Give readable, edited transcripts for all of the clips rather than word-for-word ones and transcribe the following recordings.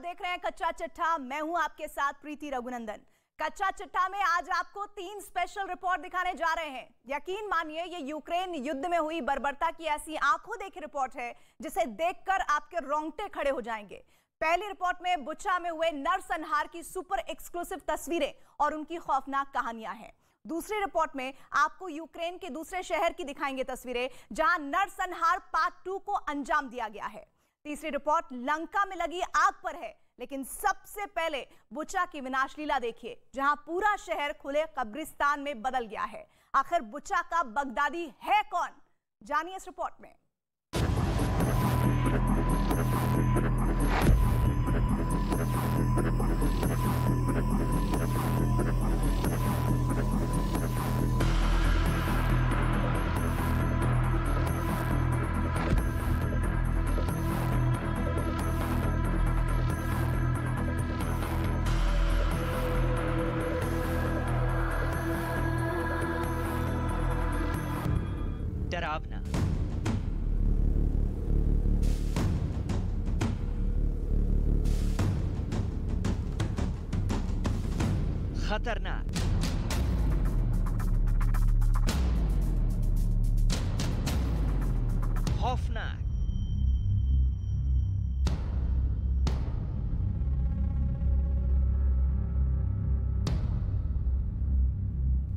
देख रहे हैं कच्चा चिट्ठा। मैं हूं आपके साथ प्रीति रघुनंदन। कच्चा चिट्ठा में आज आपको 3 स्पेशल रिपोर्ट दिखाने जा रहे हैं। यकीन मानिए ये यूक्रेन युद्ध में हुई बर्बरता की ऐसी आंखों देखी रिपोर्ट है जिसे देखकर आपके रोंगटे खड़े हो जाएंगे। पहली रिपोर्ट में बुचा में हुए नरसंहार की सुपर एक्सक्लूसिव तस्वीरें और उनकी खौफनाक कहानियां हैं। दूसरी रिपोर्ट में आपको यूक्रेन के दूसरे शहर की दिखाएंगे तस्वीरें जहां नरसंहार पार्ट 2 को अंजाम दिया गया है। तीसरी रिपोर्ट लंका में लगी आग पर है, लेकिन सबसे पहले बुचा की विनाश लीला देखिए जहां पूरा शहर खुले कब्रिस्तान में बदल गया है। आखिर बुचा का बगदादी है कौन, जानिए इस रिपोर्ट में। डरावना, खतरनाक, खौफनाक,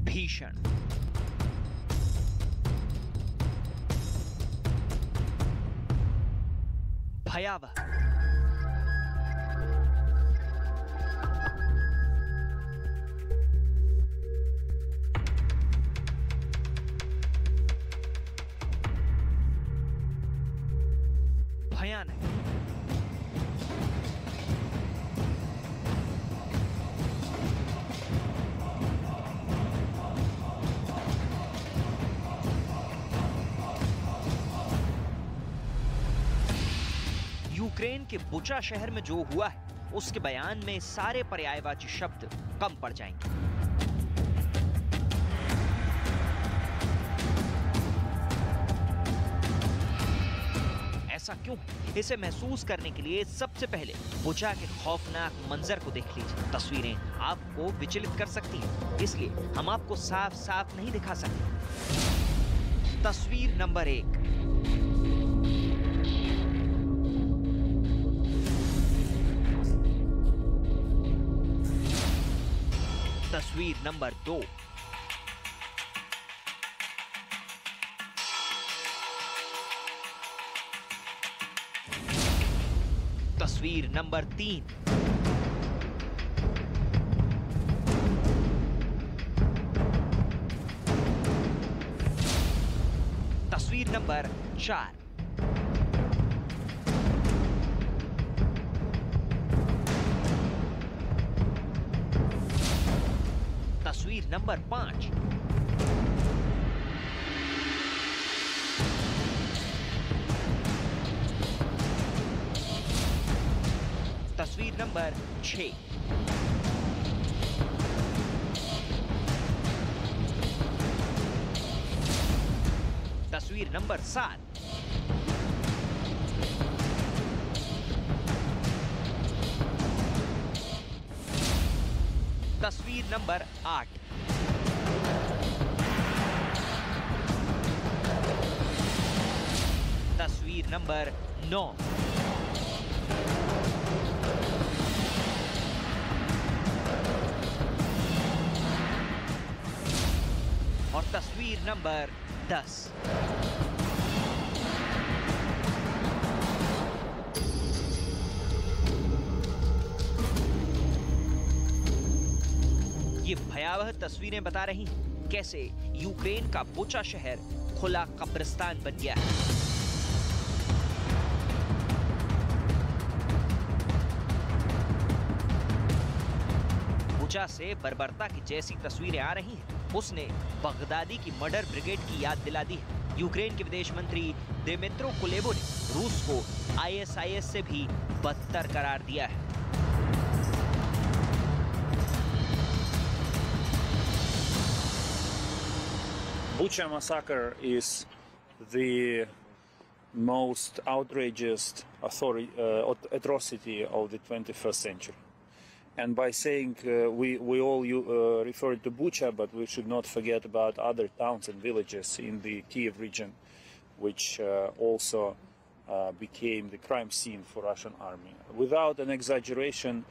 भीषण, भयावह, भयानक, यूक्रेन के बुचा शहर में जो हुआ है उसके बयान में सारे पर्यायवाची शब्द कम पड़ जाएंगे। ऐसा क्यों? इसे महसूस करने के लिए सबसे पहले बुचा के खौफनाक मंजर को देख लीजिए। तस्वीरें आपको विचलित कर सकती हैं, इसलिए हम आपको साफ साफ नहीं दिखा सकते। तस्वीर नंबर 1। तस्वीर नंबर 2। तस्वीर नंबर 3। तस्वीर नंबर 4। तस्वीर नंबर 5। तस्वीर नंबर 6। तस्वीर नंबर 7। तस्वीर नंबर 8। तस्वीर नंबर 9। और तस्वीर नंबर 10। ये भयावह तस्वीरें बता रही हैं कैसे यूक्रेन का बुचा शहर खुला कब्रिस्तान बन गया है। बुचा से बर्बरता की जैसी तस्वीरें आ रही हैं, उसने बगदादी की मर्डर ब्रिगेड की याद दिला दी है। यूक्रेन के विदेश मंत्री दिमित्रो कुलेबा ने रूस को आईएसआईएस से भी बदतर करार दिया है। Bucha massacre is the most outrageous atrocity of the 21st century. And by saying we all refer to Bucha, but we should not forget about other towns and villages in the Kiev region, which also became the crime scene for Russian army. Without an exaggeration,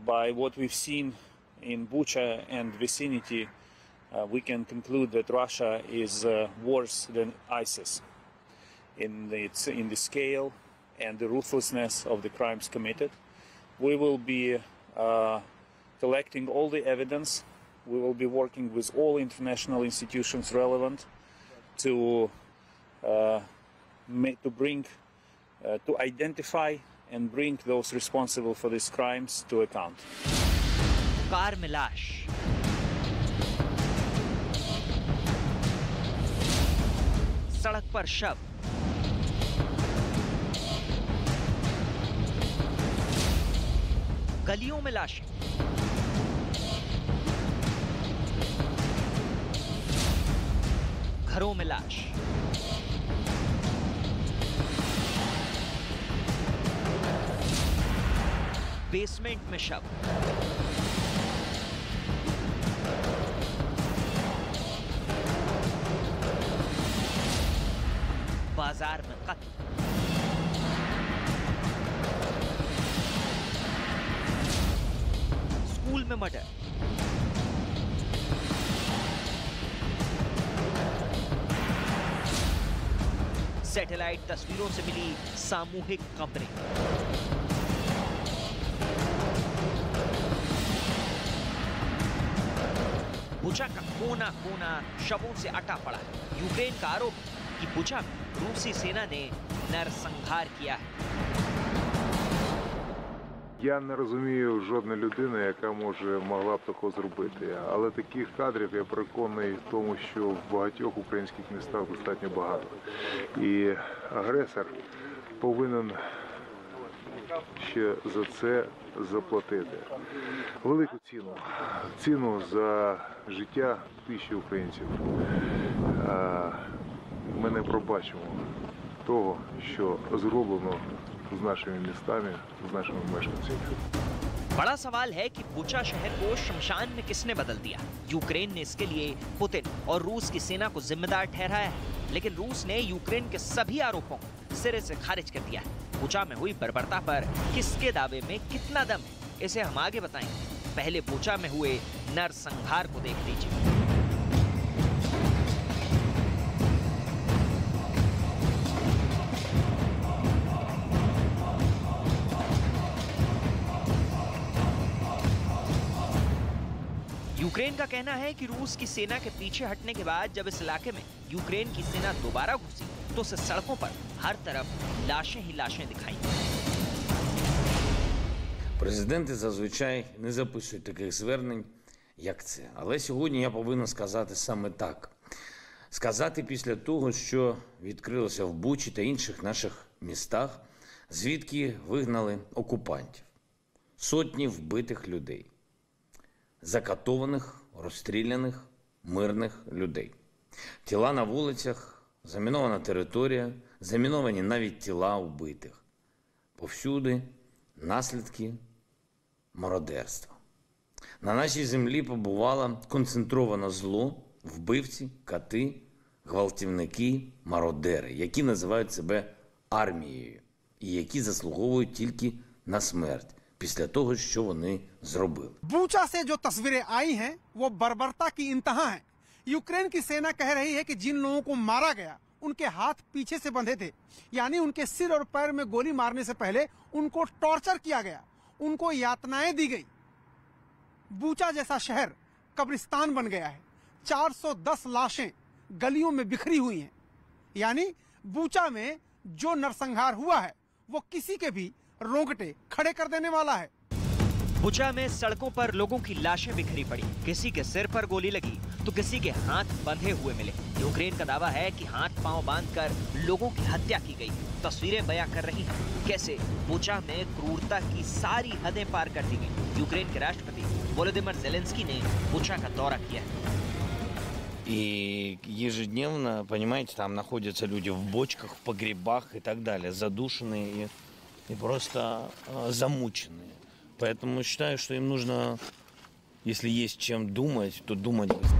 by what we've seen in Bucha and vicinity, we can conclude that Russia is worse than ISIS in the scale and the ruthlessness of the crimes committed. We will be collecting all the evidence. We will be working with all international institutions relevant to identify and bring those responsible for these crimes to account. Car में लाश, सड़क पर शव, गलियों में लाशें, घरों में लाश, बेसमेंट में शव, बाजार में कत्ल, स्कूल में मर्डर, सैटेलाइट तस्वीरों से मिली सामूहिक कब्रें, बुचा का कोना कोना शवों से अटा पड़ा है। यूक्रेन का आरोप है कि बुचा में रूसी सेना ने नरसंहार किया है। Я не розумію жодної людини, яка могла б такого зробити. Але таких кадрів, я переконаний в тому, що в багатьох українських містах достатньо багато. І агресор повинен ще за це заплатити. Велику ціну. Ціну за життя тисячі українців. Ми не пробачимо того, що зроблено с нашими местами, с нашими мешканцами. बड़ा सवाल है कि बुचा शहर को शमशान में किसने बदल दिया। यूक्रेन ने इसके लिए पुतिन और रूस की सेना को जिम्मेदार ठहराया है, लेकिन रूस ने यूक्रेन के सभी आरोपों को सिरे से खारिज कर दिया है। बुचा में हुई बर्बरता पर किसके दावे में कितना दम है, इसे हम आगे बताएंगे। पहले बुचा में हुए नरसंहार को देख लीजिए। यूक्रेन का कहना है कि रूस की सेना के पीछे हटने के बाद जब इस इलाके में यूक्रेन की सेना दोबारा घुसी तो उसे सड़कों पर हर तरफ लाशें ही लाशें दिखाई। Президенти зазвичай не записують таких звернень, як це. Але сьогодні я повинен сказати саме так. Сказати після того, що відкрилося в Бучі та інших наших містах, звідки вигнали окупантів. Сотні вбитих людей. Закатованих, розстріляних, мирних людей. Тіла на вулицях, замінована територія, заміновані навіть тіла вбитих. Повсюди наслідки мародерства. На нашій землі побувало концентроване зло, вбивці, кати, гвалтівники, мародери, які називають себе армією і які заслуговують тільки на смерть після того, що вони зробили. बूचा से जो तस्वीरें आई हैं वो बर्बरता की इंतहा है। यूक्रेन की सेना कह रही है कि जिन लोगों को मारा गया उनके हाथ पीछे से बंधे थे, यानी उनके सिर और पैर में गोली मारने से पहले उनको टॉर्चर किया गया, उनको यातनाएं दी गई। बूचा जैसा शहर कब्रिस्तान बन गया है। 410 लाशें गलियों में बिखरी हुई हैं। यानी बूचा में जो नरसंहार हुआ है वो किसी के भी रोंगटे खड़े कर देने वाला है। बुचा में सड़कों पर लोगों की लाशें बिखरी पड़ी, किसी के सिर पर गोली लगी तो किसी के हाथ बंधे हुए मिले। यूक्रेन का दावा है कि हाथ पांव बांधकर लोगों की हत्या की गई। तस्वीरें बयां कर रही हैं कैसे बुचा में क्रूरता की सारी हदें पार कर दी गई। यूक्रेन के राष्ट्रपति वोलोदिमीर ज़ेलेंस्की ने बुचा का दौरा किया है। И ежедневно, понимаете, там находятся люди в бочках, в погребах и так далее, задушенные. и просто замученные. Поэтому считаю, что им нужно, если есть чем думать, то думать быстро.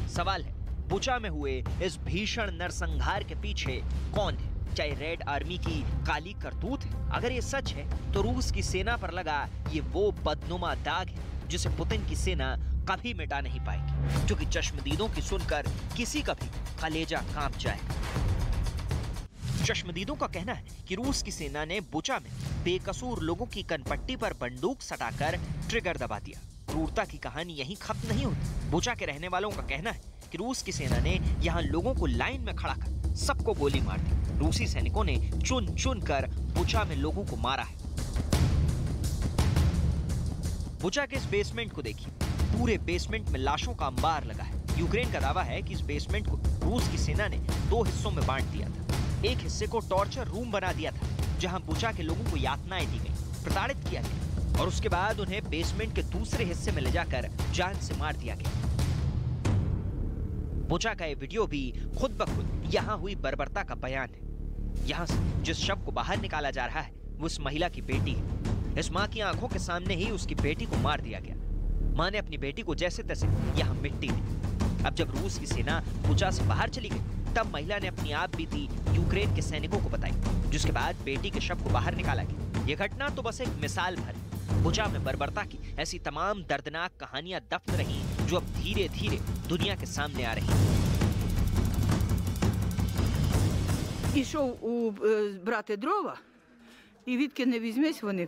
सवाल है, बुचा में हुए इस भीषण नरसंहार के पीछे कौन है? क्या ये रेड आर्मी की काली करतूत है? अगर ये सच है तो रूस की सेना पर लगा ये वो बदनुमा दाग है जिसे पुतिन की सेना कभी मिटा नहीं पाएगी, क्योंकि चश्मदीदों की सुनकर किसी का भी कलेजा कांप जाएगा। चश्मदीदों का कहना है कि रूस की सेना ने बुचा में बेकसूर लोगों की कनपट्टी पर बंदूक सटाकर ट्रिगर दबा दिया। क्रूरता की कहानी यहीं खत्म नहीं होती। बुचा के रहने वालों का कहना है कि रूस की सेना ने यहाँ लोगों को लाइन में खड़ा कर सबको गोली मार दी। रूसी सैनिकों ने चुन चुन कर बुचा में लोगों को मारा है। बुचा के इस बेसमेंट को देखिए, पूरे बेसमेंट में लाशों का अंबार लगा है। यूक्रेन का दावा है कि इस बेसमेंट को रूस की सेना ने 2 हिस्सों में बांट दिया था। एक हिस्से को टॉर्चर रूम बना दिया था, जहां बुचा के लोगों को यातनाएं दी गई, प्रताड़ित किया गया, और उसके बाद उन्हें बेसमेंट के दूसरे हिस्से में ले जाकर जान से मार दिया गया। बुचा का ये वीडियो भी खुद ब खुद यहाँ हुई बर्बरता का बयान है। यहाँ से जिस शव को बाहर निकाला जा रहा है वो उस महिला की बेटी है। इस माँ की आंखों के सामने ही उसकी बेटी को मार दिया गया। माँ ने अपनी बेटी को जैसे तैसे यहाँ मिट्टी दी। अब जब रूस की सेना बुचा से बाहर चली गई तब महिला ने अपनी आप बीती यूक्रेन के सैनिकों को बताई, जिसके बाद बेटी के शव को बाहर निकाला गया। ये घटना तो बस एक मिसाल भर है। बुचा में बर्बरता की ऐसी तमाम दर्दनाक कहानियां दफन रही जो अब धीरे धीरे दुनिया के सामने आ रही हैं। Ішов брати дрова, і відки не візьмись, вони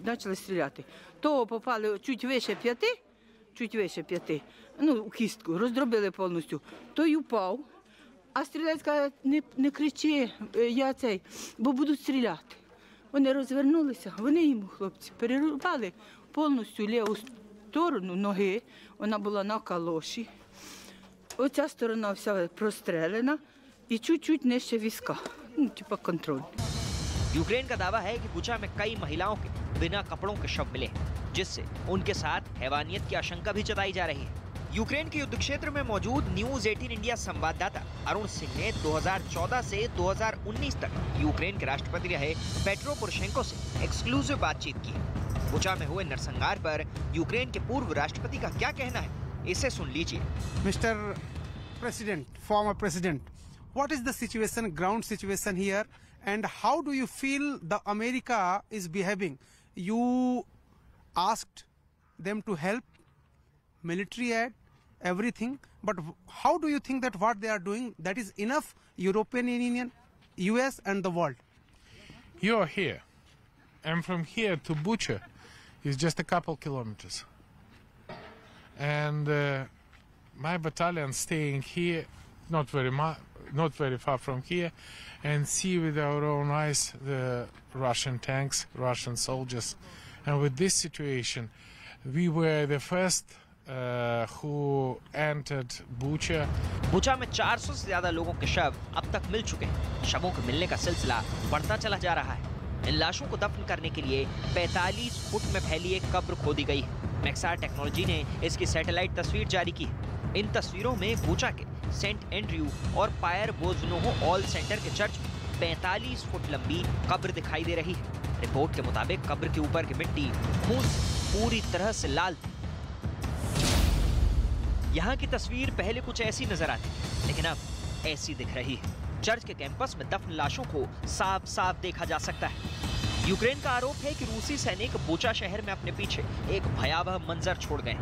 почали стріляти. Того попали чуть вище 5, ну, у кістку, роздробили повністю. Той упав, а стрілець каже, не кричи, бо будуть стріляти. Вони розвернулися, вони йому, хлопці, перерубали повністю ліву сторону ноги, вона була на калоші. Оця сторона вся прострелена і чуть-чуть нижче візка, ну, типа контроль. यूक्रेन का दावा है कि बुचा में कई महिलाओं के बिना कपड़ों के शव मिले, जिससे उनके साथ हैवानियत की आशंका भी जताई जा रही है। यूक्रेन के युद्ध क्षेत्र में मौजूद न्यूज 18 इंडिया संवाददाता अरुण सिंह ने 2014 से 2019 तक यूक्रेन के राष्ट्रपति रहे पेट्रो पोरोशेंको से एक्सक्लूसिव बातचीत की है। बुचा में हुए नरसंहार पर यूक्रेन के पूर्व राष्ट्रपति का क्या कहना है, इसे सुन लीजिए। Mr. President, former President, what is the situation, ground situation here, and how do you feel the America is behaving? You asked them to help, military aid, everything, but how do you think that what they are doing, that is enough, European Union, US and the world? You're here, and from here to Bucha is just a couple kilometers. And my battalion staying here, not very far from here, and see with our own eyes the Russian tanks, Russian soldiers. And with this situation, we were the first who entered Bucha. बुचा में 400 से ज्यादा लोगों के शव अब तक मिल चुके हैं। शवों के मिलने का सिलसिला बढ़ता चला जा रहा है। इन लाशों को दफन करने के लिए 45 फुट में फैली एक कब्र खोदी गई है। मैक्सार टेक्नोलॉजी ने इसकी सैटेलाइट तस्वीर जारी की है। इन तस्वीरों में बुचा के सेंट एंड्रयू और पायर बोजनोहो ऑल सेंटर के चर्च में 45 फुट लंबी कब्र दिखाई दे रही है। रिपोर्ट के मुताबिक कब्र के ऊपर की मिट्टी खून से पूरी तरह से लाल थी। यहाँ की तस्वीर पहले कुछ ऐसी नजर आती, लेकिन अब ऐसी दिख रही है। चर्च के कैंपस में दफन लाशों को साफ साफ देखा जा सकता है। यूक्रेन का आरोप है कि रूसी सैनिक बुचा शहर में अपने पीछे एक भयावह मंजर छोड़ गए।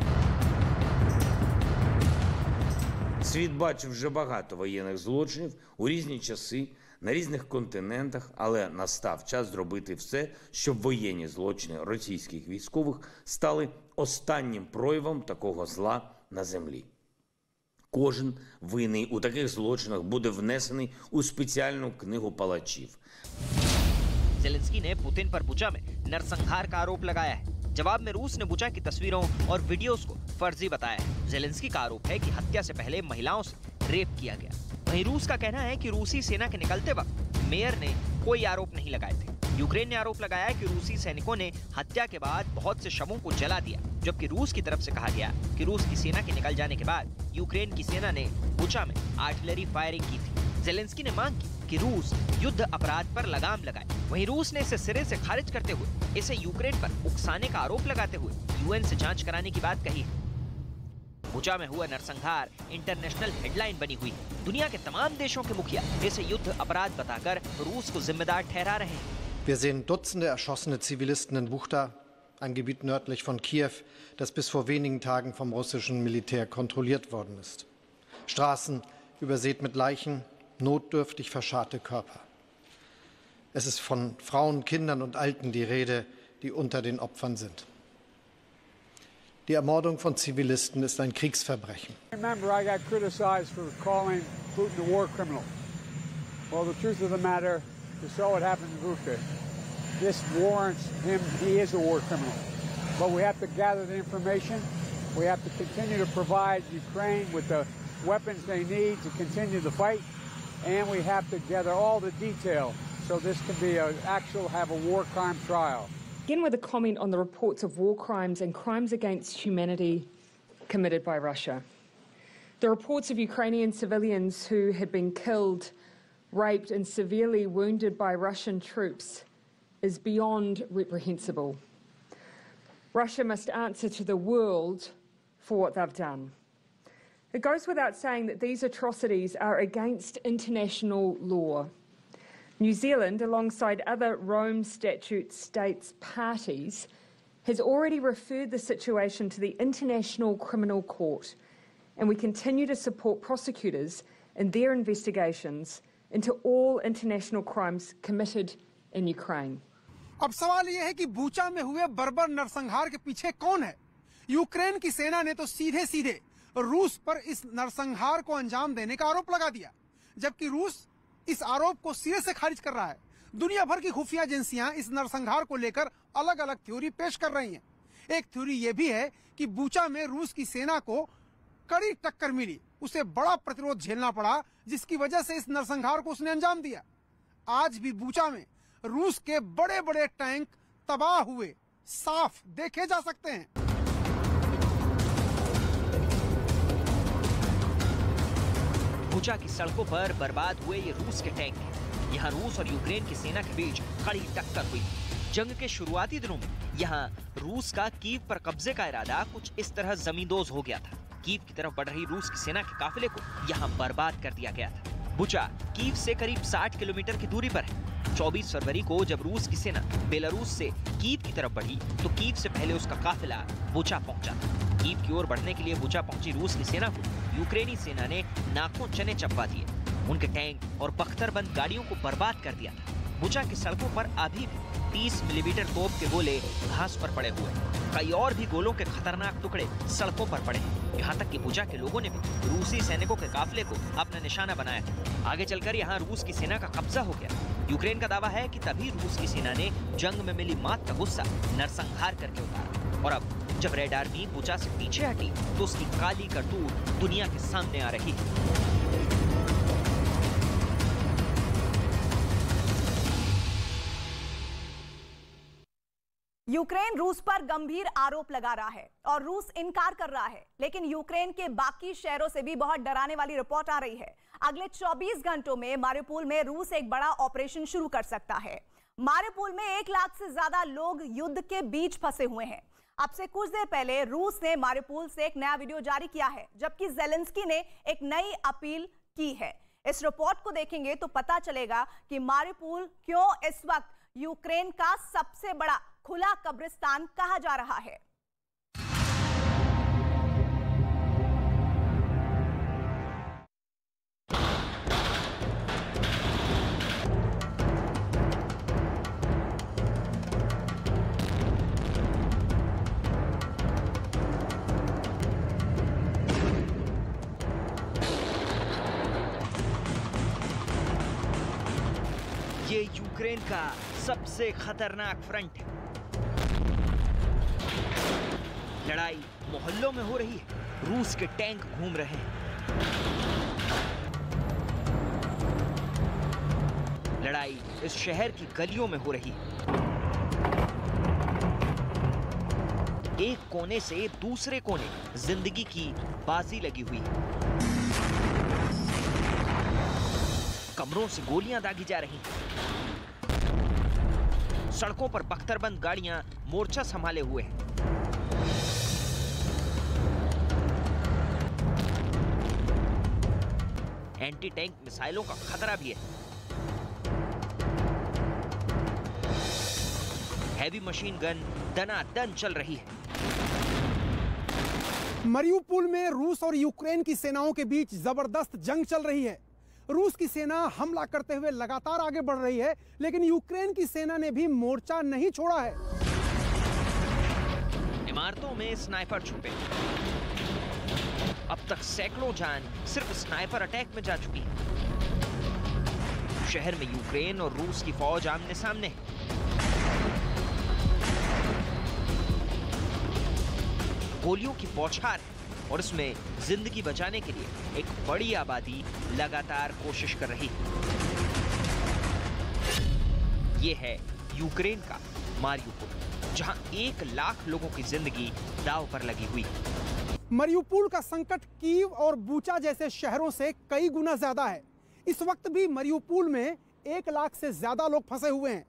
Світ бачив вже багато воєнних злочинів у різні часи, на різних континентах, але настав час зробити все, щоб воєнні злочини російських військових стали останнім проявом такого зла на землі. Кожен винний у таких злочинах буде внесений у спеціальну книгу палачів. ज़ेलेंस्की ने पुतिन पर बुचा में नरसंहार का आरोप लगाया है। जवाब में रूस ने बुचा की तस्वीरों और वीडियोस को फर्जी बताया है। ज़ेलेंस्की का आरोप है कि हत्या से पहले महिलाओं से रेप किया गया। वहीं रूस का कहना है कि रूसी सेना के निकलते वक्त मेयर ने कोई आरोप नहीं लगाए थे। यूक्रेन ने आरोप लगाया कि रूसी सैनिकों ने हत्या के बाद बहुत से शवों को जला दिया, जबकि रूस की तरफ से कहा गया कि रूस की सेना के निकल जाने के बाद यूक्रेन की सेना ने बुचा में आर्टिलरी फायरिंग की थी। ज़ेलेंस्की ने मांग की कि रूस युद्ध अपराध पर लगाम लगाए। वहीं रूस ने इसे सिरे से खारिज करते हुए इसे यूक्रेन पर उकसाने का आरोप लगाते हुए यूएन से जांच कराने की बात कही है। बुचा में हुआ नरसंहार इंटरनेशनल हेडलाइन बनी हुई है। दुनिया के तमाम देशों के मुखिया इसे युद्ध अपराध बताकर रूस को जिम्मेदार ठहरा रहे हैं। Wir sehen Dutzende erschossene Zivilisten in Buchta, ein Gebiet nördlich von Kiew, das bis vor wenigen Tagen vom russischen Militär kontrolliert worden ist. Straßen übersät mit Leichen, notdürftig verscharrte Körper. Es ist von Frauen, Kindern und Alten die Rede, die unter den Opfern sind. Die Ermordung von Zivilisten ist ein Kriegsverbrechen. Remember, I got criticized for calling Putin a war criminal. Well, the truth of the matter, you saw what happened in Bucha. This warrants him, he is a war criminal. But we have to gather the information. We have to continue to provide Ukraine with the weapons they need to continue the fight. And we have to gather all the detail so this can be have a war crime trial. Begin with a comment on the reports of war crimes and crimes against humanity committed by Russia. The reports of Ukrainian civilians who had been killed, raped and severely wounded by Russian troops is beyond reprehensible. Russia must answer to the world for what they've done. It goes without saying that these atrocities are against international law. New Zealand, alongside other Rome Statute states parties, has already referred the situation to the International Criminal Court, and we continue to support prosecutors in their investigations into all international crimes committed in Ukraine. अब सवाल यह है कि Bucha में हुए बर्बर नरसंहार के पीछे कौन है? यूक्रेन की सेना ने तो सीधे सीधे रूस पर इस नरसंहार को अंजाम देने का आरोप लगा दिया, जबकि रूस इस आरोप को सिरे से खारिज कर रहा है। दुनिया भर की खुफिया एजेंसियां इस नरसंहार को लेकर अलग अलग थ्योरी पेश कर रही हैं। एक थ्योरी ये भी है कि बूचा में रूस की सेना को कड़ी टक्कर मिली, उसे बड़ा प्रतिरोध झेलना पड़ा, जिसकी वजह से इस नरसंहार को उसने अंजाम दिया। आज भी बूचा में रूस के बड़े बड़े टैंक तबाह हुए साफ देखे जा सकते हैं। बुचा की सड़कों पर बर्बाद हुए ये रूस के टैंक हैं। यहाँ रूस और यूक्रेन की सेना के बीच कड़ी टक्कर हुई। जंग के शुरुआती दिनों में यहाँ रूस का कीव पर कब्जे का इरादा कुछ इस तरह जमींदोज हो गया था। कीव की तरफ बढ़ रही रूस की सेना के काफिले को यहाँ बर्बाद कर दिया गया था। बुचा कीव से करीब 60 किलोमीटर की दूरी पर है। 24 फरवरी को जब रूस की सेना बेलारूस से कीव की तरफ बढ़ी तो कीव से पहले उसका काफिला बुचा पहुंचा था। कीव की ओर बढ़ने के लिए बुचा पहुंची रूस की सेना को यूक्रेनी सेना ने नाकों चने चबवा दिए, उनके टैंक और बख्तरबंद गाड़ियों को बर्बाद कर दिया था। बुचा की सड़कों पर अभी भी 30 मिलीमीटर तोप के गोले घास पर पड़े हुए हैं। कई और भी गोलों के खतरनाक टुकड़े सड़कों पर पड़े हैं। यहाँ तक कि बुचा के लोगों ने भी रूसी सैनिकों के काफिले को अपना निशाना बनाया था। आगे चलकर यहाँ रूस की सेना का कब्जा हो गया। यूक्रेन का दावा है कि तभी रूस की सेना ने जंग में मिली मात का गुस्सा नरसंहार करके उतारा, और अब जब रेड आर्मी बुचा से पीछे हटी तो उसकी काली करतूत दुनिया के सामने आ रही है। यूक्रेन रूस पर गंभीर आरोप लगा रहा है और रूस इनकार कर रहा है, लेकिन यूक्रेन के बाकी शहरों से भी बहुत डराने वाली रिपोर्ट आ रही है। अगले 24 घंटों में मारिउपोल में रूस एक बड़ा ऑपरेशन शुरू कर सकता है। मारिउपोल में 1 लाख से ज्यादा लोग युद्ध के बीच फंसे हुए हैं। अब से कुछ देर पहले रूस ने मारिउपोल से एक नया वीडियो जारी किया है, जबकि ज़ेलेंस्की ने एक नई अपील की है। इस रिपोर्ट को देखेंगे तो पता चलेगा कि मारिउपोल क्यों इस वक्त यूक्रेन का सबसे बड़ा खुला कब्रिस्तान कहा जा रहा है। ये यूक्रेन का सबसे खतरनाक फ्रंट है। लड़ाई मोहल्लों में हो रही है, रूस के टैंक घूम रहे हैं। लड़ाई इस शहर की गलियों में हो रही है। एक कोने से दूसरे कोने जिंदगी की बाजी लगी हुई है। कमरों कमरों से गोलियां दागी जा रही हैं। सड़कों पर बख्तरबंद गाड़ियां मोर्चा संभाले हुए हैं। एंटी टैंक मिसाइलों का खतरा भी है। हैवी मशीन गन दनादन चल रही है। मरियुपोल में रूस और यूक्रेन की सेनाओं के बीच जबरदस्त जंग चल रही है। रूस की सेना हमला करते हुए लगातार आगे बढ़ रही है, लेकिन यूक्रेन की सेना ने भी मोर्चा नहीं छोड़ा है। इमारतों में स्नाइपर छुपे। अब तक सैकड़ों जान सिर्फ स्नाइपर अटैक में जा चुकी है। शहर में यूक्रेन और रूस की फौज आमने सामने है। गोलियों की बौछार है और इसमें जिंदगी बचाने के लिए एक बड़ी आबादी लगातार कोशिश कर रही है। ये है यूक्रेन का मारियुपोल, जहां 1 लाख लोगों की जिंदगी दांव पर लगी हुई है। मरियुपोल का संकट कीव और बूचा जैसे शहरों से कई गुना ज्यादा है। इस वक्त भी मरियुपोल में 1 लाख से ज्यादा लोग फंसे हुए हैं।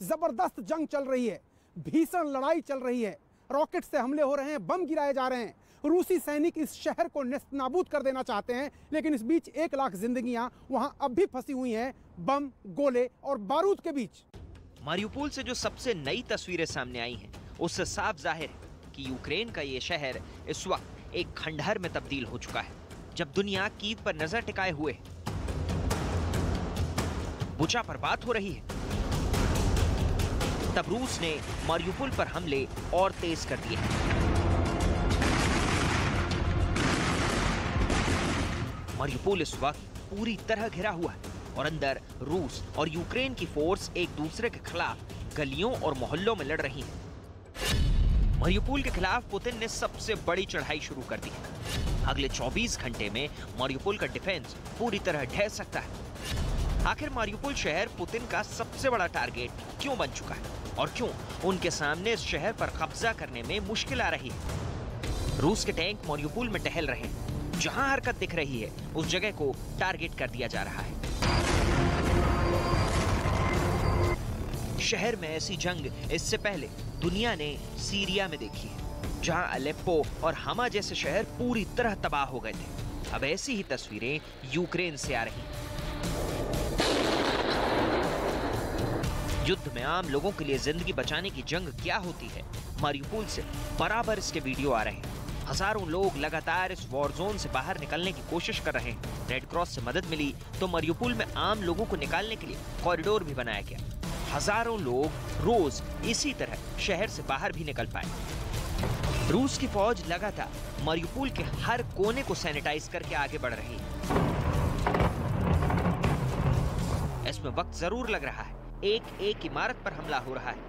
जबरदस्त जंग चल रही है, भीषण लड़ाई चल रही है, रॉकेट से हमले हो रहे हैं, बम गिराए जा रहे हैं। रूसी सैनिक इस शहर को नेस्तनाबूद कर देना चाहते हैं, लेकिन इस बीच 1 लाख जिंदगियां वहां अब भी फंसी हुई हैं बम, गोले और बारूद के बीच। मारियुपोल से जो सबसे नई तस्वीरें सामने आई हैं, उससे साफ जाहिर है कि यूक्रेन का ये शहर इस वक्त एक खंडहर में तब्दील हो चुका है। जब दुनिया कीव पर नजर टिकाए हुए है, बुचा पर बात हो रही है, तब रूस ने मारियुपोल पर हमले और तेज कर दिए। मारियुपोल इस वक्त पूरी तरह घिरा हुआ है और अंदर रूस और यूक्रेन की फोर्स एक दूसरे के खिलाफ गलियों और मोहल्लों में लड़ रही हैं। मारियुपोल के खिलाफ पुतिन ने सबसे बड़ी चढ़ाई शुरू कर दी है। अगले 24 घंटे में मारियुपोल का डिफेंस पूरी तरह ढह सकता है। आखिर मारियुपोल शहर पुतिन का सबसे बड़ा टारगेट क्यों बन चुका है और क्यों उनके सामने इस शहर पर कब्जा करने में मुश्किल आ रही है? रूस के टैंक मारियुपोल में टहल रहे हैं। जहां हरकत दिख रही है उस जगह को टारगेट कर दिया जा रहा है। शहर में ऐसी जंग इससे पहले दुनिया ने सीरिया में देखी है, जहां अलेप्पो और हमा जैसे शहर पूरी तरह तबाह हो गए थे। अब ऐसी ही तस्वीरें यूक्रेन से आ रही हैं। युद्ध में आम लोगों के लिए जिंदगी बचाने की जंग क्या होती है, मारियुपोल से बराबर इसके वीडियो आ रहे हैं। हजारों लोग लगातार इस वॉर जोन से बाहर निकलने की कोशिश कर रहे हैं। रेड क्रॉस से मदद मिली तो मारियुपोल में आम लोगों को निकालने के लिए कॉरिडोर भी बनाया गया। हजारों लोग रोज इसी तरह शहर से बाहर भी निकल पाए। रूस की फौज लगातार मारियुपोल के हर कोने को सैनिटाइज करके आगे बढ़ रही है। इसमें वक्त जरूर लग रहा है, एक एक इमारत पर हमला हो रहा है,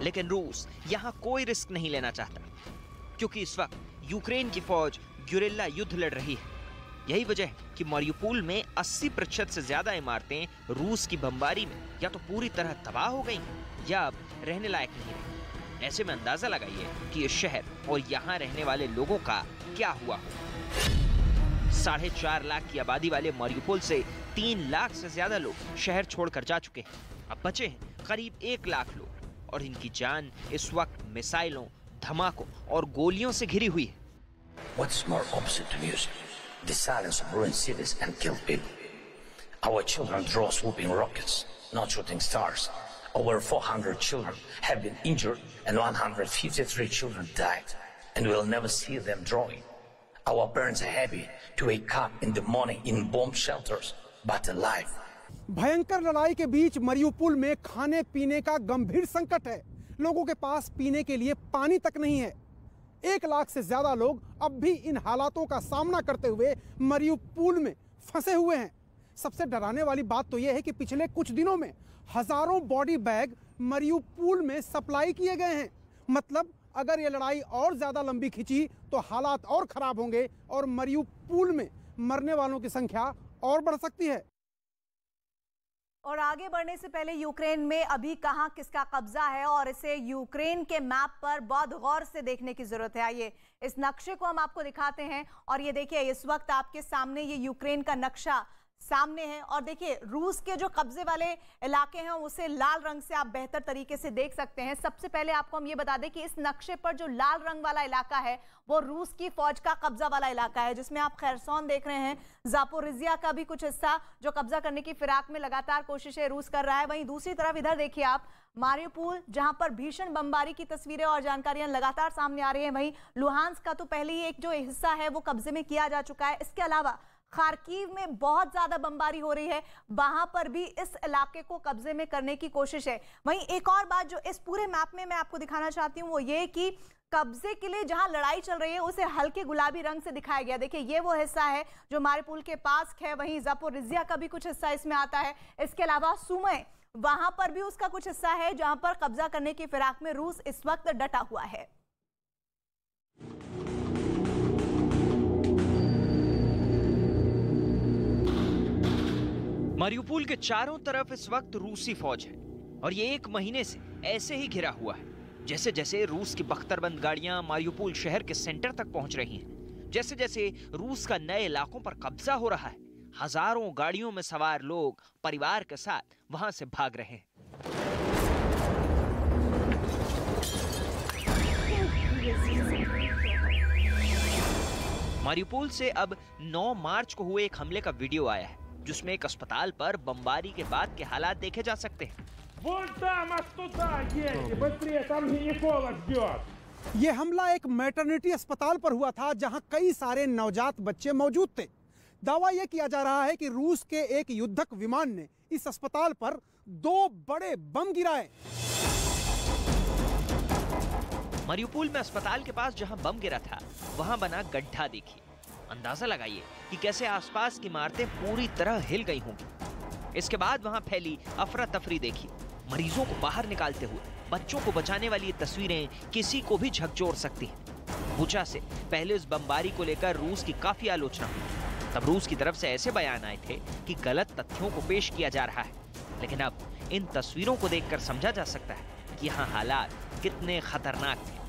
लेकिन रूस यहां कोई रिस्क नहीं लेना चाहता, क्योंकि इस वक्त यूक्रेन की फौज गुरिल्ला युद्ध लड़ रही है। यही वजह है कि मारियुपोल में 80% से ज्यादा इमारतें रूस की बमबारी में या तो पूरी तरह तबाह हो गई या अब रहने लायक नहीं रही। ऐसे में अंदाजा लगाइए कि ये शहर और यहाँ रहने वाले लोगों का क्या हुआ। 4.5 लाख की आबादी वाले मारियुपोल से 3 लाख से ज्यादा लोग शहर छोड़कर जा चुके हैं। अब बचे हैं करीब 1 लाख लोग और इनकी जान इस वक्त मिसाइलों, धमाकों और गोलियों से घिरी हुई है। What's more opposite to music? The silence of ruined cities and killed people. Our children draw swooping rockets, not shooting stars. Over 400 children have been injured and 153 children died, and we'll never see them drawing. Our parents are happy to wake up in the morning in bomb shelters, but alive. भयंकर लड़ाई के बीच Mariupol में खाने पीने का गंभीर संकट है। लोगों के पास पीने के लिए पानी तक नहीं है। 1 लाख से ज्यादा लोग अब भी इन हालातों का सामना करते हुए मारियुपोल में फंसे हुए हैं। सबसे डराने वाली बात तो यह है कि पिछले कुछ दिनों में हजारों बॉडी बैग मारियुपोल में सप्लाई किए गए हैं। मतलब अगर ये लड़ाई और ज्यादा लंबी खिंची तो हालात और खराब होंगे और मारियुपोल में मरने वालों की संख्या और बढ़ सकती है। और आगे बढ़ने से पहले यूक्रेन में अभी कहां किसका कब्जा है और इसे यूक्रेन के मैप पर बहुत गौर से देखने की जरूरत है। आइए इस नक्शे को हम आपको दिखाते हैं और ये देखिए इस वक्त आपके सामने ये यूक्रेन का नक्शा सामने है और देखिए रूस के जो कब्जे वाले इलाके हैं उसे लाल रंग से आप बेहतर तरीके से देख सकते हैं। सबसे पहले आपको हम ये बता दें कि इस नक्शे पर जो लाल रंग वाला इलाका है वो रूस की फौज का कब्जा वाला इलाका है, जिसमें आप खैरसोन देख रहे हैं, जापोरिजिया का भी कुछ हिस्सा जो कब्जा करने की फिराक में लगातार कोशिशें रूस कर रहा है। वहीं दूसरी तरफ इधर देखिए आप मारिउपोल, जहां पर भीषण बमबारी की तस्वीरें और जानकारियां लगातार सामने आ रही हैं। वहीं लुहांस्क का तो पहले ही एक जो हिस्सा है वो कब्जे में किया जा चुका है। इसके अलावा खार्किव में बहुत ज्यादा बमबारी हो रही है, वहां पर भी इस इलाके को कब्जे में करने की कोशिश है। वहीं एक और बात जो इस पूरे मैप में मैं आपको दिखाना चाहती हूं वो ये कि कब्जे के लिए जहां लड़ाई चल रही है उसे हल्के गुलाबी रंग से दिखाया गया। देखिए ये वो हिस्सा है जो मारिउपोल के पास है, वहीं जापोरिजिया का भी कुछ हिस्सा इसमें आता है। इसके अलावा सुमे, वहां पर भी उसका कुछ हिस्सा है जहां पर कब्जा करने की फिराक में रूस इस वक्त डटा हुआ है। मारिउपोल के चारों तरफ इस वक्त रूसी फौज है और ये 1 महीने से ऐसे ही घिरा हुआ है। जैसे जैसे रूस की बख्तरबंद गाड़ियां मारिउपोल शहर के सेंटर तक पहुंच रही हैं, जैसे जैसे रूस का नए इलाकों पर कब्जा हो रहा है, हजारों गाड़ियों में सवार लोग परिवार के साथ वहां से भाग रहे हैं। मारिउपोल से अब 9 मार्च को हुए एक हमले का वीडियो आया है जिसमें एक अस्पताल पर बमबारी के बाद के हालात देखे जा सकते हैं। ये हमला एक मैटरनिटी अस्पताल पर हुआ था जहां कई सारे नवजात बच्चे मौजूद थे। दावा यह किया जा रहा है कि रूस के एक युद्धक विमान ने इस अस्पताल पर 2 बड़े बम गिराए। मारिउपोल में अस्पताल के पास जहां बम गिरा था वहां बना गड्ढा देखिए। अंदाजा लगाइए कि कैसे आसपास की इमारतें पूरी तरह हिल गई होंगी। इसके बाद वहां फैली अफरा तफरी देखिए। मरीजों को बाहर निकालते हुए बच्चों को बचाने वाली ये तस्वीरें किसी को भी झकझोर सकती हैं। बुचा से पहले इस बमबारी को लेकर रूस की काफी आलोचना हुई। तब रूस की तरफ से ऐसे बयान आए थे कि गलत तथ्यों को पेश किया जा रहा है, लेकिन अब इन तस्वीरों को देखकर समझा जा सकता है कि यहाँ हालात कितने खतरनाक थे।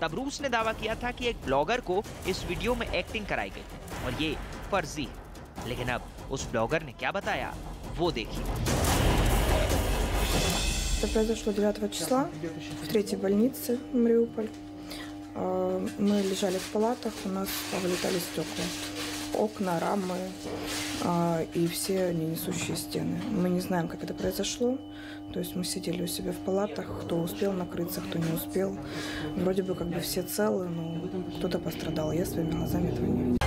तब रूस ने दावा किया था कि एक ब्लॉगर को इस वीडियो में एक्टिंग कराई गई और ये फर्जी है, लेकिन अब उस ब्लॉगर ने क्या बताया वो देखिए। Это произошло 9 числа в 3-й больнице в Мариуполь. Мы лежали в палатах, у нас повылетали стекла, окна, рамы и все несущие стены. Мы не знаем, как это произошло. То есть мы сидели у себя в палатах, кто успел накрыться, кто не успел. Вроде бы как бы все целы, но кто-то пострадал. Я своими глазами этого не видела.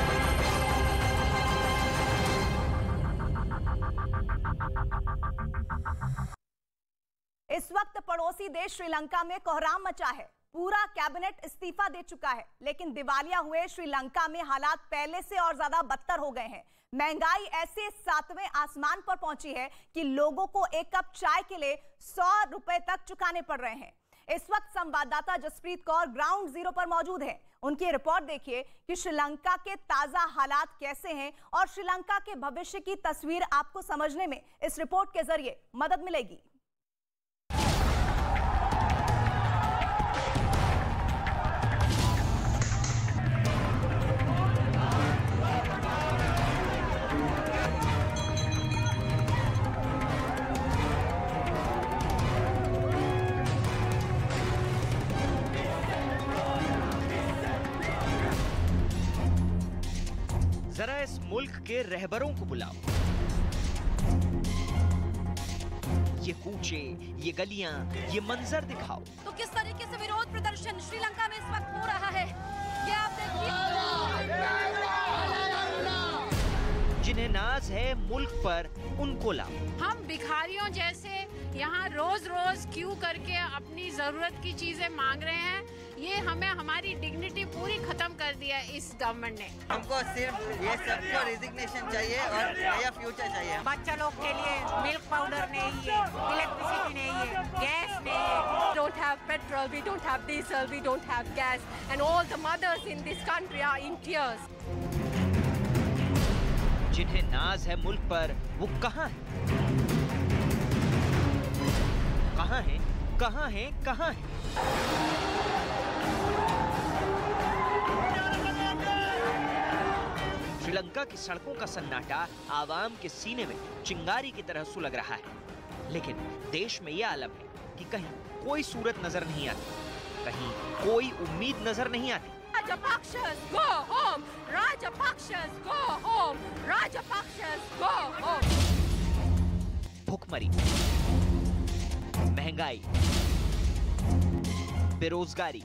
इस वक्त पड़ोसी देश श्रीलंका में कोहराम मचा है। पूरा कैबिनेट इस्तीफा दे चुका है, लेकिन दिवालिया हुए श्रीलंका में हालात पहले से और ज्यादा बदतर हो गए हैं। महंगाई ऐसे 7वें आसमान पर पहुंची है कि लोगों को एक कप चाय के लिए 100 रुपए तक चुकाने पड़ रहे हैं। इस वक्त संवाददाता जसप्रीत कौर ग्राउंड जीरो पर मौजूद है। उनकी रिपोर्ट देखिए कि श्रीलंका के ताजा हालात कैसे हैं और श्रीलंका के भविष्य की तस्वीर आपको समझने में इस रिपोर्ट के जरिए मदद मिलेगी। जरा इस मुल्क के रहबरों को बुलाओ। ये कूचे, ये गलियां, ये मंजर दिखाओ। तो किस तरीके से विरोध प्रदर्शन श्रीलंका में इस वक्त हो रहा है, ये आप देखिए। जिन्हें नाज है मुल्क पर, उनको लाओ। हम भिखारियों जैसे यहाँ रोज रोज क्यू करके अपनी जरूरत की चीजें मांग रहे हैं। ये हमें हमारी डिग्निटी पूरी खत्म कर दिया इस गवर्नमेंट ने। हमको सिर्फ ये सबको रिजिग्नेशन चाहिए और नया फ्यूचर चाहिए। बच्चा लोग के लिए मिल्क पाउडर नहीं है, इलेक्ट्रिसिटी नहीं है, गैस नहीं है। Don't have petrol, we don't have diesel, we don't have gas, and all the mothers in this country are in tears. जिन्हें नाज है मुल्क पर, वो कहाँ है? कहां हैं, कहां हैं? श्रीलंका की सड़कों का सन्नाटा आवाम के सीने में चिंगारी की तरह सुलग रहा है, लेकिन देश में यह आलम है कि कहीं कोई सूरत नजर नहीं आती, कहीं कोई उम्मीद नजर नहीं आती। Rajapakshas, go home! Rajapakshas, go home! Rajapakshas, go home! भुखमरी, महंगाई, बेरोजगारी,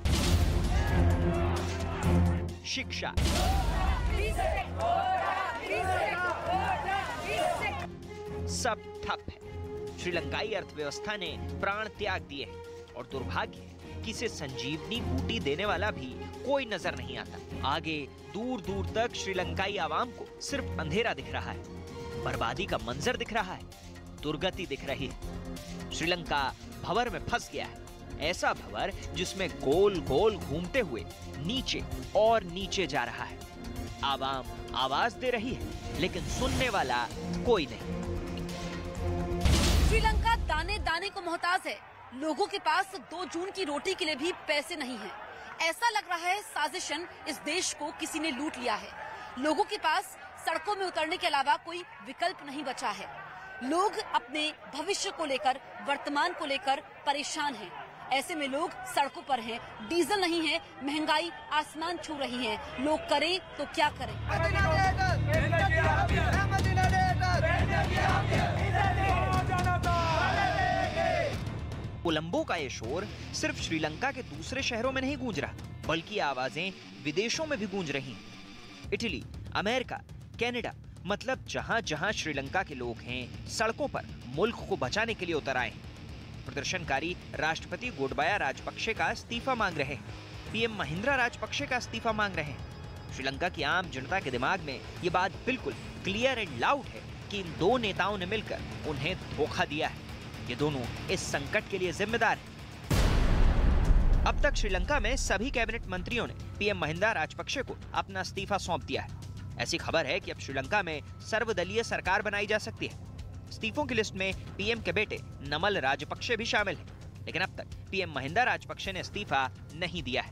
शिक्षा, सब ठप है। श्रीलंकाई अर्थव्यवस्था ने प्राण त्याग दिए हैं और दुर्भाग्य है कि इसे संजीवनी बूटी देने वाला भी कोई नजर नहीं आता। आगे दूर दूर तक श्रीलंकाई आवाम को सिर्फ अंधेरा दिख रहा है, बर्बादी का मंजर दिख रहा है, दुर्गति दिख रही है। श्रीलंका भंवर में फंस गया है, ऐसा भंवर जिसमें गोल गोल घूमते हुए नीचे और नीचे जा रहा है। आवाम आवाज दे रही है, लेकिन सुनने वाला कोई नहीं। श्रीलंका दाने दाने को मोहताज है। लोगों के पास 2 जून की रोटी के लिए भी पैसे नहीं हैं। ऐसा लग रहा है साजिशन इस देश को किसी ने लूट लिया है। लोगों के पास सड़कों में उतरने के अलावा कोई विकल्प नहीं बचा है। लोग अपने भविष्य को लेकर, वर्तमान को लेकर परेशान हैं। ऐसे में लोग सड़कों पर हैं, डीजल नहीं है, महंगाई आसमान छू रही है। लोग करें तो क्या करें? कोलंबो का ये शोर सिर्फ श्रीलंका के दूसरे शहरों में नहीं गूंज रहा, बल्कि आवाजें विदेशों में भी गूंज रही हैं। इटली, अमेरिका, कनाडा, मतलब जहां जहां श्रीलंका के लोग हैं, सड़कों पर मुल्क को बचाने के लिए उतर आए हैं। प्रदर्शनकारी राष्ट्रपति गोटबाया राजपक्षे का इस्तीफा मांग रहे हैं, पीएम महिंद्रा राजपक्षे का इस्तीफा मांग रहे हैं। श्रीलंका की आम जनता के दिमाग में ये बात बिल्कुल क्लियर एंड लाउड है कि इन 2 नेताओं ने मिलकर उन्हें धोखा दिया है। ये दोनों इस संकट के लिए जिम्मेदार हैं। अब तक श्रीलंका में सभी कैबिनेट मंत्रियों ने पीएम महिंद्रा राजपक्षे को अपना इस्तीफा सौंप दिया है। ऐसी खबर है कि अब श्रीलंका में सर्वदलीय सरकार बनाई जा सकती है। इस्तीफों की लिस्ट में पीएम के बेटे नमल राजपक्षे भी शामिल हैं, लेकिन अब तक पीएम महिंद्रा राजपक्षे ने इस्तीफा नहीं दिया है।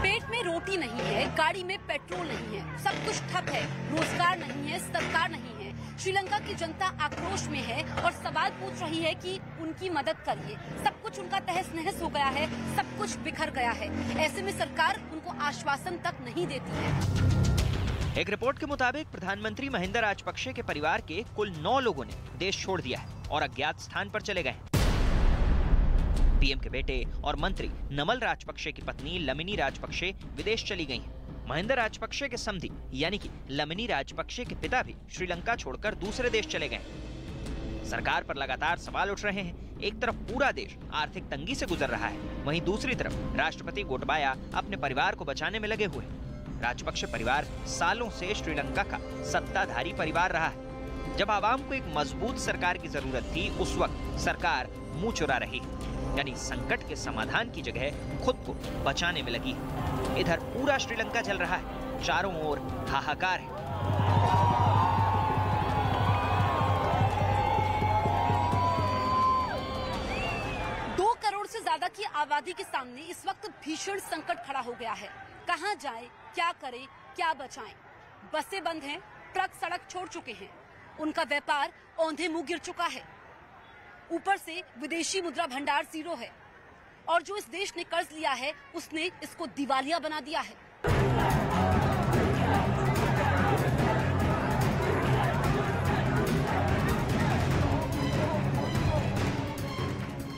पेट में रोटी नहीं है, गाड़ी में पेट्रोल नहीं है, सब कुछ ठप है, रोजगार नहीं है, सरकार नहीं है। श्रीलंका की जनता आक्रोश में है और सवाल पूछ रही है कि उनकी मदद करिए। सब कुछ उनका तहस नहस हो गया है, सब कुछ बिखर गया है। ऐसे में सरकार उनको आश्वासन तक नहीं देती है। एक रिपोर्ट के मुताबिक प्रधानमंत्री महिंद्रा राजपक्षे के परिवार के कुल 9 लोगों ने देश छोड़ दिया है और अज्ञात स्थान पर चले गए हैं। पीएम के बेटे और मंत्री नमल राजपक्षे की पत्नी लमिनी राजपक्षे विदेश चली गई हैं। महिंद्रा राजपक्षे के समधी यानी कि लमिनी राजपक्षे के पिता भी श्रीलंका छोड़कर दूसरे देश चले गए। सरकार पर लगातार सवाल उठ रहे हैं। एक तरफ पूरा देश आर्थिक तंगी से गुजर रहा है, वहीं दूसरी तरफ राष्ट्रपति गोटबाया अपने परिवार को बचाने में लगे हुए। राजपक्षे परिवार सालों से श्रीलंका का सत्ताधारी परिवार रहा है। जब आवाम को एक मजबूत सरकार की जरूरत थी, उस वक्त सरकार मुंह चुरा रही है, यानी संकट के समाधान की जगह खुद को बचाने में लगी है। इधर पूरा श्रीलंका जल रहा है, चारों ओर हाहाकार है। 2 करोड़ से ज्यादा की आबादी के सामने इस वक्त भीषण संकट खड़ा हो गया है। कहां जाएं, क्या करें, क्या बचाएं? बसें बंद हैं, ट्रक सड़क छोड़ चुके हैं, उनका व्यापार औंधे मुंह गिर चुका है। ऊपर से विदेशी मुद्रा भंडार जीरो है और जो इस देश ने कर्ज लिया है उसने इसको दिवालिया बना दिया है।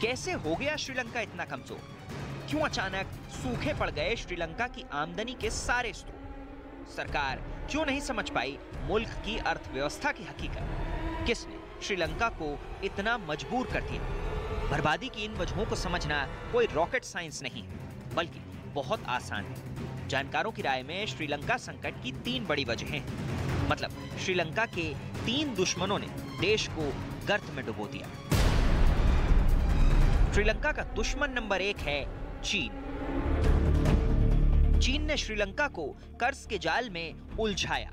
कैसे हो गया श्रीलंका इतना कमजोर? क्यों अचानक सूखे पड़ गए श्रीलंका की आमदनी के सारे स्रोत? सरकार क्यों नहीं समझ पाई मुल्क की अर्थव्यवस्था की हकीकत? किसने श्रीलंका को इतना मजबूर कर दिया? बर्बादी की इन वजहों को समझना कोई रॉकेट साइंस नहीं है, बल्कि बहुत आसान है। जानकारों की राय में श्रीलंका संकट की 3 बड़ी वजहें हैं। मतलब श्रीलंका के 3 दुश्मनों ने देश को गर्त में डुबो दिया। श्रीलंका का दुश्मन नंबर 1 है चीन। चीन ने श्रीलंका को कर्ज के जाल में उलझाया,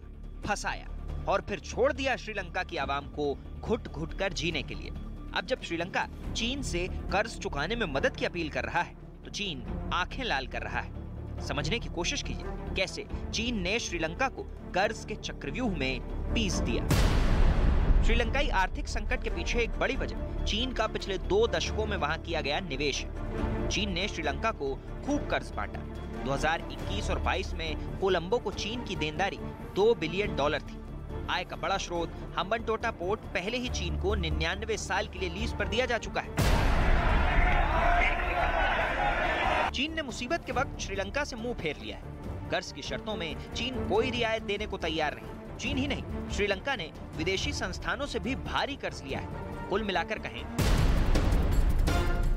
फंसाया और फिर छोड़ दिया श्रीलंका की आवाम को घुट घुट कर जीने के लिए। अब जब श्रीलंका चीन से कर्ज चुकाने में मदद की अपील कर रहा है तो चीन आंखें लाल कर रहा है। समझने की कोशिश कीजिए कैसे चीन ने श्रीलंका को कर्ज के चक्रव्यूह में पीस दिया। श्रीलंकाई आर्थिक संकट के पीछे एक बड़ी वजह चीन का पिछले 2 दशकों में वहां किया गया निवेश है। चीन ने श्रीलंका को खूब कर्ज बांटा। 2021 और 22 में कोलंबो को चीन की देनदारी $2 बिलियन थी। आय का बड़ा स्रोत हम्बनटोटा पोर्ट पहले ही चीन को 99 साल के लिए लीज पर दिया जा चुका है। चीन ने मुसीबत के वक्त श्रीलंका से मुंह फेर लिया है। कर्ज की शर्तों में चीन कोई रियायत देने को तैयार नहीं। चीन ही नहीं, श्रीलंका ने विदेशी संस्थानों से भी भारी कर्ज लिया है। कुल मिलाकर कहें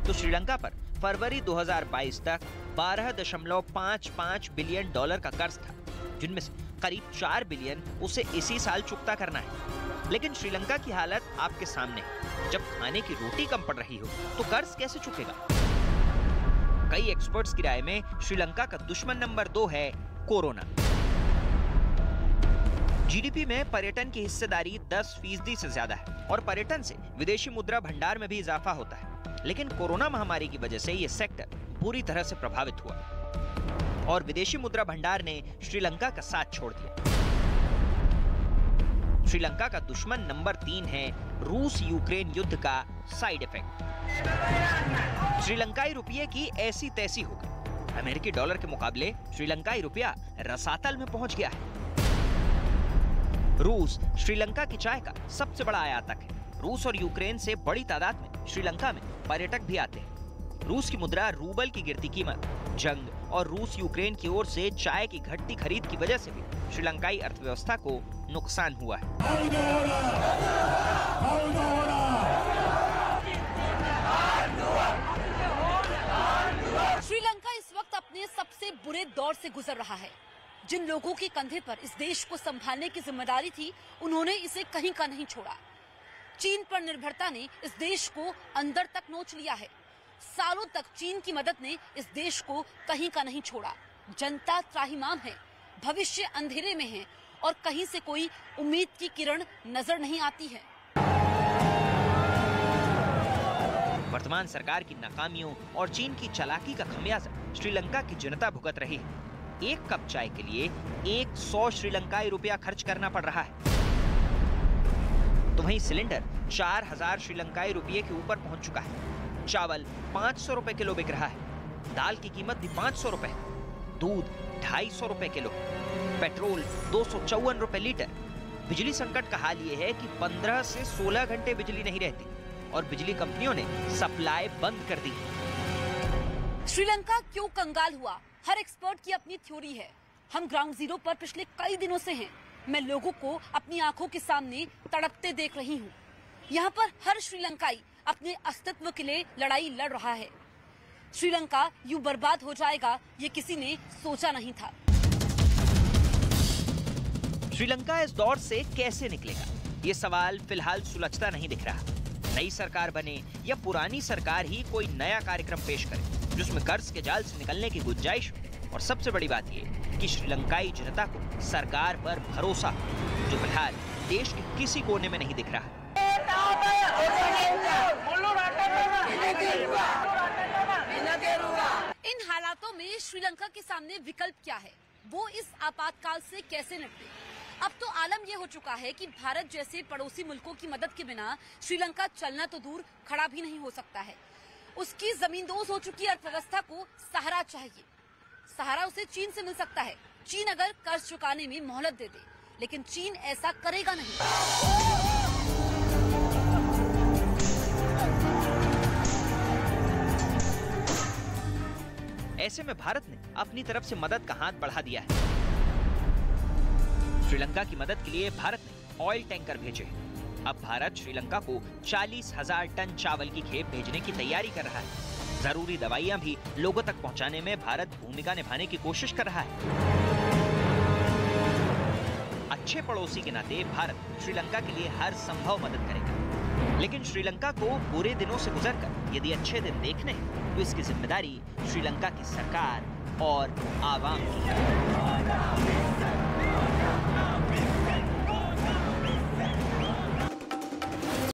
तो श्रीलंका पर फरवरी 2022 तक $12.55 बिलियन का कर्ज था, जिनमें से करीब 4 बिलियन उसे इसी साल चुकता करना है। लेकिन श्रीलंका की हालत आपके सामने है। जब खाने की रोटी कम पड़ रही हो तो कर्ज कैसे चुकेगा? कई एक्सपर्ट्स की राय में श्रीलंका का दुश्मन नंबर 2 है कोरोना। जीडीपी में पर्यटन की हिस्सेदारी 10% से ज्यादा है और पर्यटन से विदेशी मुद्रा भंडार में भी इजाफा होता है। लेकिन कोरोना महामारी की वजह से ये सेक्टर बुरी तरह से प्रभावित हुआ और विदेशी मुद्रा भंडार ने श्रीलंका का साथ छोड़ दिया। श्रीलंका का दुश्मन नंबर 3 है रूस यूक्रेन युद्ध का साइड इफेक्ट। श्रीलंकाई रुपये की ऐसी तैसी हो गई। अमेरिकी डॉलर के मुकाबले श्रीलंकाई रुपया रसातल में पहुंच गया है। रूस श्रीलंका की चाय का सबसे बड़ा आयातक है। रूस और यूक्रेन से बड़ी तादाद में श्रीलंका में पर्यटक भी आते हैं। रूस की मुद्रा रूबल की गिरती कीमत, जंग और रूस यूक्रेन की ओर से चाय की घटती खरीद की वजह से भी श्रीलंकाई अर्थव्यवस्था को नुकसान हुआ है। श्रीलंका इस वक्त अपने सबसे बुरे दौर से गुजर रहा है। जिन लोगों के कंधे पर इस देश को संभालने की जिम्मेदारी थी, उन्होंने इसे कहीं का नहीं छोड़ा। चीन पर निर्भरता ने इस देश को अंदर तक नोच लिया है। सालों तक चीन की मदद ने इस देश को कहीं का नहीं छोड़ा। जनता त्राहिमाम है, भविष्य अंधेरे में है और कहीं से कोई उम्मीद की किरण नजर नहीं आती है। वर्तमान सरकार की नाकामियों और चीन की चालाकी का खमियाजा श्रीलंका की जनता भुगत रही है। एक कप चाय के लिए 100 श्रीलंकाई रुपया खर्च करना पड़ रहा है। तो वहीं सिलेंडर 4000 श्रीलंकाई रुपये के ऊपर पहुंच चुका है। चावल 500 रुपए किलो बिक रहा है। दाल की कीमत भी 500 रुपए, दूध 250 रुपए किलो, पेट्रोल 254 रुपए लीटर। बिजली संकट का हाल ये है कि 15 से 16 घंटे बिजली नहीं रहती और बिजली कंपनियों ने सप्लाई बंद कर दी। श्रीलंका क्यों कंगाल हुआ? हर एक्सपर्ट की अपनी थ्योरी है। हम ग्राउंड जीरो पर पिछले कई दिनों से हैं। मैं लोगों को अपनी आंखों के सामने तड़पते देख रही हूँ। यहाँ पर हर श्रीलंकाई अपने अस्तित्व के लिए लड़ाई लड़ रहा है। श्रीलंका यूं बर्बाद हो जाएगा ये किसी ने सोचा नहीं था। श्रीलंका इस दौर से कैसे निकलेगा, ये सवाल फिलहाल सुलझता नहीं दिख रहा। नई सरकार बने या पुरानी सरकार ही कोई नया कार्यक्रम पेश करे जिसमें कर्ज के जाल से निकलने की गुंजाइश हो। और सबसे बड़ी बात ये कि श्रीलंकाई जनता को सरकार पर भरोसा हो, जो फिलहाल देश के किसी कोने में नहीं दिख रहा है। इन हालातों में श्रीलंका के सामने विकल्प क्या है? वो इस आपातकाल से कैसे निपटे? अब तो आलम ये हो चुका है कि भारत जैसे पड़ोसी मुल्कों की मदद के बिना श्रीलंका चलना तो दूर खड़ा भी नहीं हो सकता है। उसकी जमींदोज हो चुकी अर्थव्यवस्था को सहारा चाहिए। सहारा उसे चीन से मिल सकता है। चीन अगर कर्ज चुकाने में मोहलत दे दे, लेकिन चीन ऐसा करेगा नहीं। ऐसे में भारत ने अपनी तरफ से मदद का हाथ बढ़ा दिया है। श्रीलंका की मदद के लिए भारत ने ऑयल टैंकर भेजे। अब भारत श्रीलंका को 40,000 टन चावल की खेप भेजने की तैयारी कर रहा है। जरूरी दवाइयां भी लोगों तक पहुंचाने में भारत भूमिका निभाने की कोशिश कर रहा है। अच्छे पड़ोसी के नाते भारत श्रीलंका के लिए हर संभव मदद करेगा। लेकिन श्रीलंका को बुरे दिनों से गुजरकर यदि अच्छे दिन देखने हैं तो इसकी जिम्मेदारी श्रीलंका की सरकार और आवाम की है।